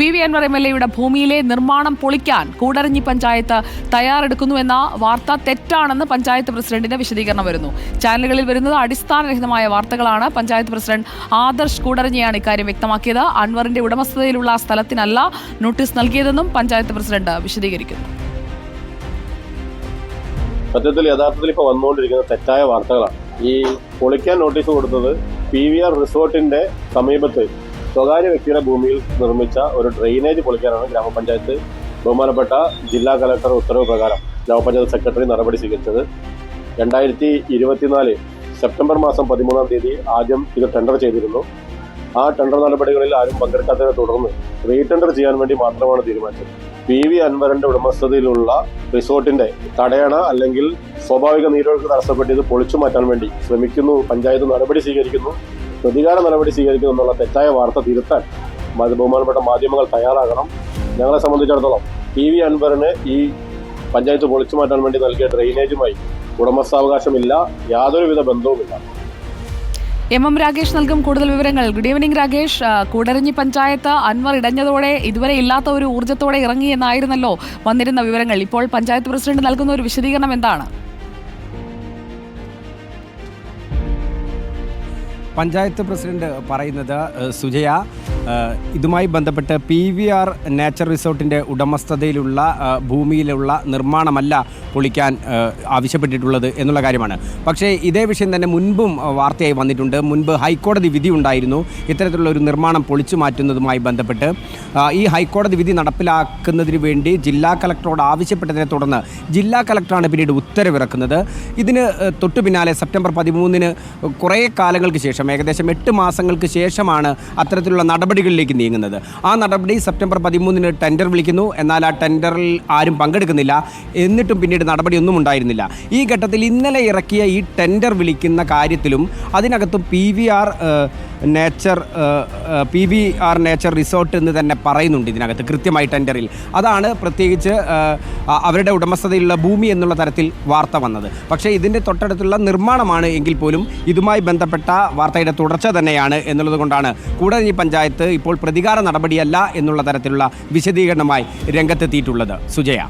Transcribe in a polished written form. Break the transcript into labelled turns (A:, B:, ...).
A: PV Anwar MLA ഭൂമിയിലെ നിർമ്മാണം പൊളിക്കാൻ കൂടരഞ്ഞി പഞ്ചായത്ത് തയ്യാറെടുക്കുന്നുവെന്ന വാർത്ത തെറ്റാണെന്ന് പഞ്ചായത്ത് പ്രസിഡന്റിന്റെ വിശദീകരണം വരുന്നു. ചാനലുകളിൽ വരുന്നത് അടിസ്ഥാനരഹിതമായ വാർത്തകളാണ്. പഞ്ചായത്ത് പ്രസിഡന്റ് ആദർശ് കൂടരഞ്ഞിയാണ് ഇക്കാര്യം വ്യക്തമാക്കിയത്. അൻവറിന്റെ ഉടമസ്ഥതയിലുള്ള സ്ഥലത്തിനല്ല നോട്ടീസ് നൽകിയതെന്നും പഞ്ചായത്ത് പ്രസിഡന്റ് വിശദീകരിക്കുന്നു.
B: സത്യത്തിൽ യഥാർത്ഥത്തിൽ ഇപ്പോൾ വന്നുകൊണ്ടിരിക്കുന്ന തെറ്റായ വാർത്തകളാണ്. ഈ പൊളിക്കാൻ നോട്ടീസ് കൊടുത്തത് PVR റിസോർട്ടിന്റെ സമീപത്ത് സ്വകാര്യ വ്യക്തിയുടെ ഭൂമിയിൽ നിർമ്മിച്ച ഒരു ഡ്രെയിനേജ് പൊളിക്കാനാണ് ഗ്രാമപഞ്ചായത്ത് ബഹുമാനപ്പെട്ട ജില്ലാ കലക്ടർ ഉത്തരവ് പ്രകാരം ഗ്രാമപഞ്ചായത്ത് സെക്രട്ടറി നടപടി സ്വീകരിച്ചത്. 2024 സെപ്റ്റംബർ മാസം 13-ാം തീയതി ആദ്യം ഇത് ടെൻഡർ ചെയ്തിരുന്നു. ആ ടെൻഡർ നടപടികളിൽ ആരും പങ്കെടുക്കാത്തതിനെ തുടർന്ന് റീടെൻഡർ ചെയ്യാൻ വേണ്ടി മാത്രമാണ് തീരുമാനിച്ചത്. PV അൻവറിന്റെ ഉടമസ്ഥതയിലുള്ള റിസോർട്ടിന്റെ തടയണ അല്ലെങ്കിൽ സ്വാഭാവിക നീരൊഴുക്ക് തടസ്സപ്പെട്ട് ഇത് പൊളിച്ചു മാറ്റാൻ വേണ്ടി ശ്രമിക്കുന്നു. പഞ്ചായത്ത് നടപടി സ്വീകരിക്കുന്നു, പ്രതികാര നടപടി സ്വീകരിക്കുന്നു എന്നുള്ള തെറ്റായ വാർത്ത തിരുത്താൻ ബഹുമാനപ്പെട്ട മാധ്യമങ്ങൾ തയ്യാറാകണം. ഞങ്ങളെ സംബന്ധിച്ചിടത്തോളം PV അൻവറിന് ഈ പഞ്ചായത്ത് പൊളിച്ചു മാറ്റാൻ വേണ്ടി നൽകിയ ഡ്രെയിനേജുമായി ഉടമസ്ഥാവകാശമില്ല, യാതൊരുവിധ ബന്ധവുമില്ല.
A: MM രാഗേഷ് നൽകും കൂടുതൽ വിവരങ്ങൾ. Good evening Ragesh. കൂടരഞ്ഞി പഞ്ചായത്ത് അൻവർ ഇടഞ്ഞതോടെ ഇതുവരെ ഇല്ലാത്ത ഒരു ഊർജ്ജത്തോടെ ഇറങ്ങി എന്നായിരുന്നല്ലോ വന്നിരുന്ന വിവരങ്ങൾ. ഇപ്പോൾ പഞ്ചായത്ത് പ്രസിഡന്റ് നൽകുന്ന ഒരു വിശദീകരണം എന്താണ്?
C: പഞ്ചായത്ത് പ്രസിഡന്റ് പറയുന്നത്, സുജയ, ഇതുമായി ബന്ധപ്പെട്ട് PVR നേച്ചർ റിസോർട്ടിൻ്റെ ഉടമസ്ഥതയിലുള്ള ഭൂമിയിലുള്ള നിർമ്മാണമല്ല പൊളിക്കാൻ ആവശ്യപ്പെട്ടിട്ടുള്ളത് എന്നുള്ള കാര്യമാണ്. പക്ഷേ ഇതേ വിഷയം തന്നെ മുൻപും വാർത്തയായി വന്നിട്ടുണ്ട്. മുൻപ് ഹൈക്കോടതി വിധി ഉണ്ടായിരുന്നു ഇത്തരത്തിലുള്ള ഒരു നിർമ്മാണം പൊളിച്ചു മാറ്റുന്നതുമായി ബന്ധപ്പെട്ട്. ഈ ഹൈക്കോടതി വിധി നടപ്പിലാക്കുന്നതിന് വേണ്ടി ജില്ലാ കളക്ടറോട് ആവശ്യപ്പെട്ടതിനെ തുടർന്ന് ജില്ലാ കളക്ടറാണ് പിന്നീട് ഉത്തരവിറക്കുന്നത്. ഇതിന് തൊട്ടു പിന്നാലെ സെപ്റ്റംബർ 13-ന് കുറേ കാലങ്ങൾക്ക് ശേഷം, ഏകദേശം 8 മാസങ്ങൾക്ക് ശേഷമാണ് അത്തരത്തിലുള്ള നടപടികളിലേക്ക് നീങ്ങുന്നത്. ആ നടപടി സെപ്റ്റംബർ 13-ന് ടെൻഡർ വിളിക്കുന്നു. എന്നാൽ ആ ടെൻഡറിൽ ആരും പങ്കെടുക്കുന്നില്ല. എന്നിട്ടും പിന്നീട് നടപടിയൊന്നും ഉണ്ടായിരുന്നില്ല. ഈ ഘട്ടത്തിൽ ഇന്നലെ ഇറക്കിയ ഈ ടെൻഡർ വിളിക്കുന്ന കാര്യത്തിലും അതിനകത്തും PVR നേച്ചർ റിസോർട്ട് എന്ന് തന്നെ പറയുന്നുണ്ട് ഇതിനകത്ത് കൃത്യമായി ടെൻഡറിൽ. അതാണ് പ്രത്യേകിച്ച് അവരുടെ ഉടമസ്ഥതയിലുള്ള ഭൂമി എന്നുള്ള തരത്തിൽ വാർത്ത വന്നത്. പക്ഷേ ഇതിൻ്റെ തൊട്ടടുത്തുള്ള നിർമ്മാണമാണ് എങ്കിൽ പോലും ഇതുമായി ബന്ധപ്പെട്ട വാർത്തയുടെ തുടർച്ച തന്നെയാണ് എന്നുള്ളത് കൊണ്ടാണ് കൂടരഞ്ഞി പഞ്ചായത്ത് ഇപ്പോൾ പ്രതികാര നടപടിയല്ല എന്നുള്ള തരത്തിലുള്ള വിശദീകരണമായി രംഗത്തെത്തിയിട്ടുള്ളത്. സുജയ.